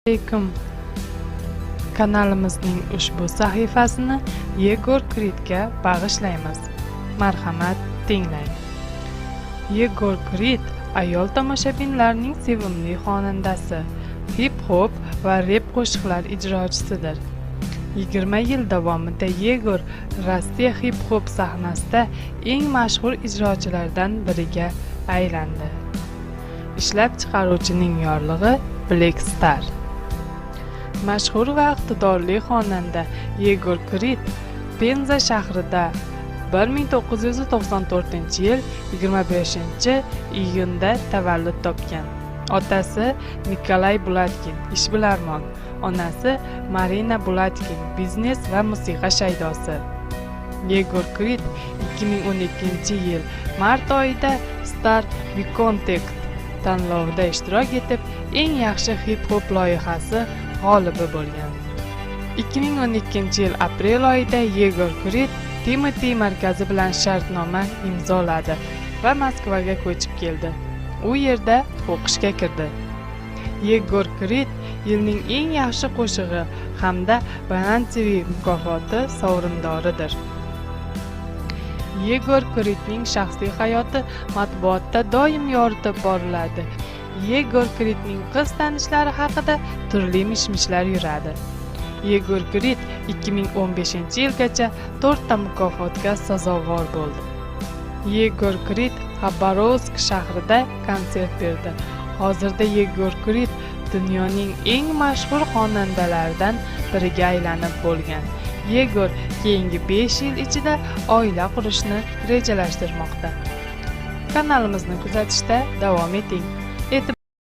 Alaykum. Kanalimizning ushbu sahifasini Yegor Kridga bag'ishlaymiz. Marhamat, tinglang. Yegor Krid ayol tomoshabinlarning sevimli xonandasi, hip-hop va rep qo'shiqlar ijrochisidir. 20 yil davomida Yegor Rossiya hip-hop sahnasida eng mashhur ijrochilardan biriga aylandi. Ishlab chiqaruvchining yorlig'i Black Star. Mashhur va iqtidorli xonanda Yegor Krid Penza shahrida 1994-yil 25-iyunda tavallud topgan. Otasi Nikolay Bulatkin, ishbilarmon, onasi Marina Bulatkin, biznes va musiqa shaydosi. Yegor Krid 2012-yil mart oyida Star VKontakte tanlovida ishtirok etib, eng yaxshi hip-hop loyihasi g'olibi bo'lgan. 2012-yil aprel oyida Yegor Krid Timati markazi bilan shartnoma imzoladi va Moskvaga ko'chib keldi. U yerda o'qishga kirdi. Yegor Krid yilning eng yaxshi qo'shig'i hamda Banan TV mukofoti sovrindoridir. Yegor Kridning shaxsiy hayoti matbuotda doim yoritib boriladi. Yegor Kridning qiz tanishlari haqida turli mish-mishlar yuradi. Yegor Krid 2015-yilgacha 4 ta mukofotga sazovor bo'ldi. Yegor Krid Xabarovsk shahrida konsert berdi. Hozirda Yegor Krid dunyoning eng mashhur xonandalaridan biriga aylanib bo'lgan. Yegor keyingi 5 yil ichida oila qurishni rejalashtirmoqda. Kanalimizni kuzatishda davom eting.